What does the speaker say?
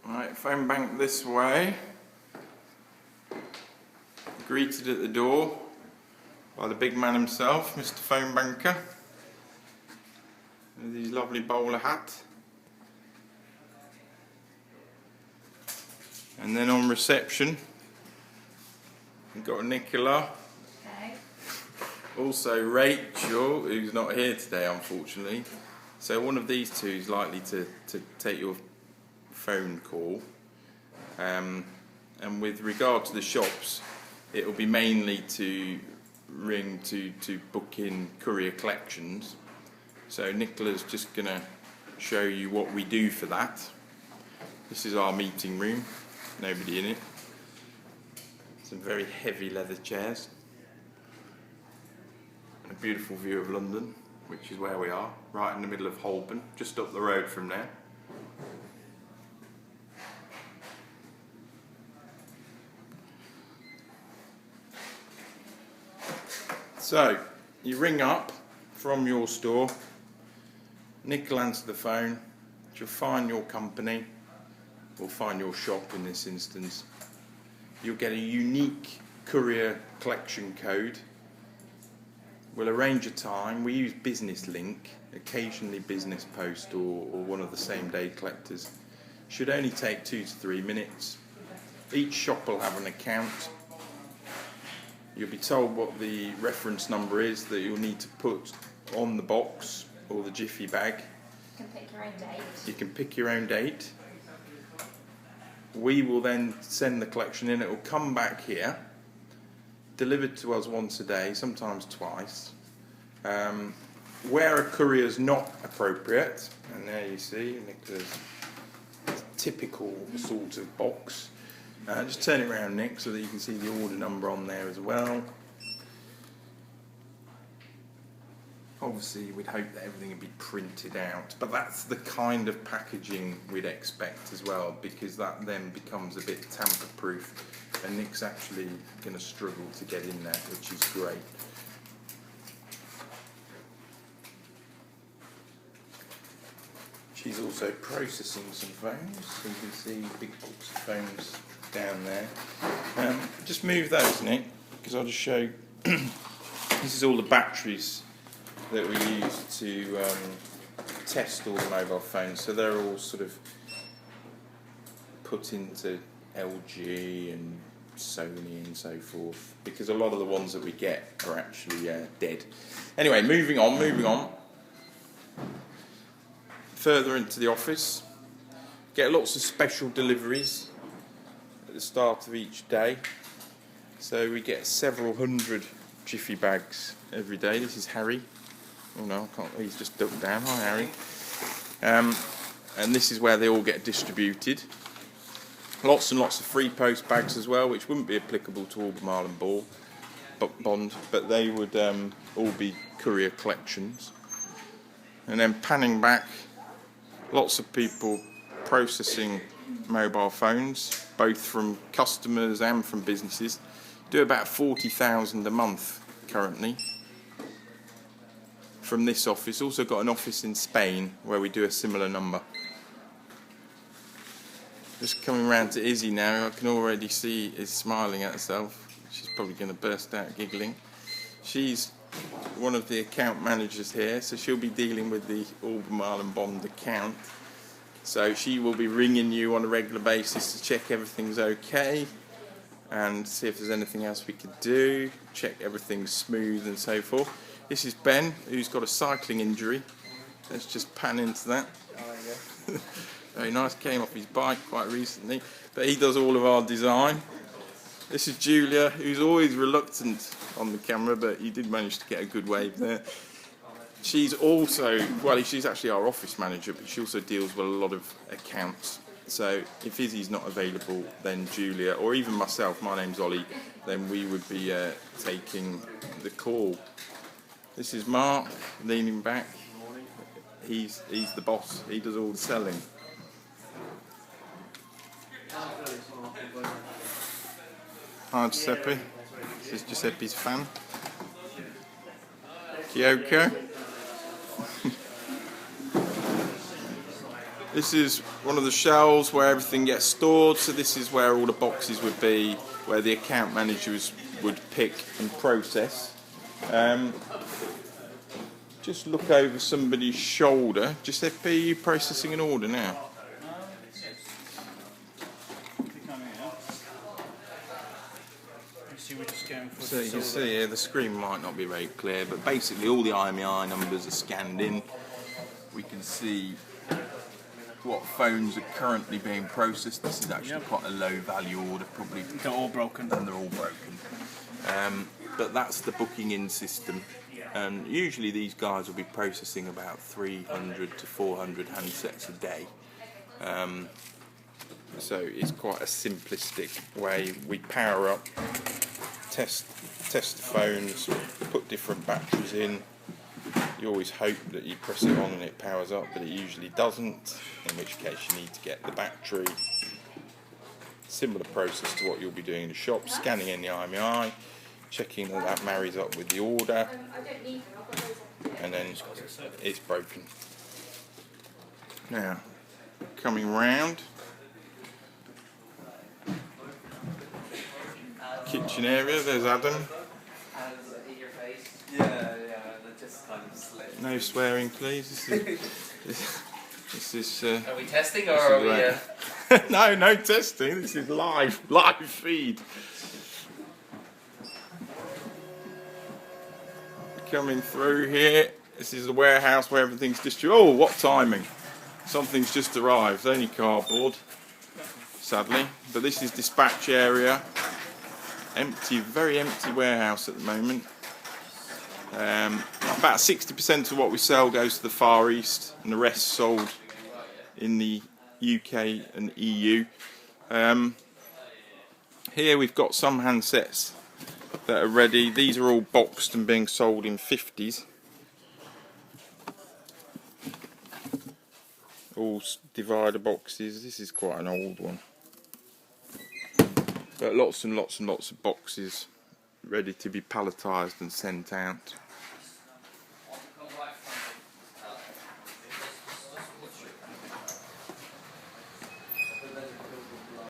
Right, Fonebank this way. Greeted at the door by the big man himself, Mr. Fonebanker, with his lovely bowler hat. And then on reception, we've got Nicola. Okay. Also Rachel, who's not here today unfortunately. So one of these two is likely to take your phone call. And with regard to the shops, it will be mainly to ring to book in courier collections. So Nicola's just going to show you what we do for that. This is our meeting room, nobody in it. Some very heavy leather chairs. A beautiful view of London, which is where we are, right in the middle of Holborn, just up the road from there. So, you ring up from your store, Nick will answer the phone, she'll find your company, or find your shop in this instance. You'll get a unique courier collection code. We'll arrange a time. We use Business Link, occasionally Business Post or one of the same day collectors. Should only take 2 to 3 minutes. Each shop will have an account. You'll be told what the reference number is that you'll need to put on the box or the jiffy bag. You can pick your own date. You can pick your own date. We will then send the collection in. It will come back here, delivered to us once a day, sometimes twice. Where a courier is not appropriate, and there you see Nicola's typical sort of box. Just turn it around, Nick, so that you can see the order number on there as well. Obviously, we'd hope that everything would be printed out, but that's the kind of packaging we'd expect as well, because that then becomes a bit tamper-proof, and Nick's actually going to struggle to get in there, which is great. She's also processing some phones, so you can see big box of phones down there. Just move those, Nick, because I'll just show. This is all the batteries that we use to test all the mobile phones. So they're all sort of put into LG and Sony and so forth, because a lot of the ones that we get are actually dead. Anyway, moving on. Further into the office, get lots of special deliveries at the start of each day. So we get several hundred jiffy bags every day. This is Harry. Oh no, I can't. He's just ducked down. Hi, Harry. And this is where they all get distributed. Lots and lots of free post bags as well, which wouldn't be applicable to Albemarle and Bond, but they would all be courier collections. And then panning back, lots of people processing mobile phones, both from customers and from businesses. Do about 40,000 a month currently from this office. Also got an office in Spain where we do a similar number. Just coming round to Izzy now, I can already see is smiling at herself. She's probably going to burst out giggling. She's one of the account managers here, so she'll be dealing with the Albemarle and Bond account. So she will be ringing you on a regular basis to check everything's okay and see if there's anything else we could do, check everything's smooth and so forth. This is Ben, who's got a cycling injury. Let's just pan into that. Very nice, came off his bike quite recently, but he does all of our design. This is Julia, who's always reluctant on the camera, but you did manage to get a good wave there. She's also, well, she's actually our office manager, but she also deals with a lot of accounts. So if Izzy's not available, then Julia, or even myself, my name's Ollie, then we would be taking the call. This is Mark, leaning back. He's the boss, he does all the selling. Hi Giuseppe, this is Giuseppe's fan. Kyoko. This is one of the shelves where everything gets stored, so this is where all the boxes would be, where the account managers would pick and process. Just look over somebody's shoulder. Just FP, are you processing an order now? So you can see here, the screen might not be very clear, but basically all the IMEI numbers are scanned in. We can see what phones are currently being processed. This is actually quite a low value order, probably. They're all broken. And they're all broken. But that's the booking in system. And usually these guys will be processing about 300 to 400 handsets a day. So it's quite a simplistic way. We power up, test the phones, put different batteries in. You always hope that you press it on and it powers up, but it usually doesn't, in which case you need to get the battery. Similar process to what you'll be doing in the shop, scanning in the IMEI, checking that that marries up with the order, and then it's broken. Now, coming round, kitchen area, there's Adam. No swearing, please. This is. Are we testing or are we? No testing. This is live feed. Coming through here. This is the warehouse where everything's distributed. Oh, what timing! Something's just arrived. Only cardboard, sadly. But this is dispatch area. Empty, very empty warehouse at the moment. About 60% of what we sell goes to the Far East, and the rest sold in the UK and EU. Here we've got some handsets that are ready. These are all boxed and being sold in 50s. All divider boxes. This is quite an old one. But lots and lots and lots of boxes ready to be palletised and sent out.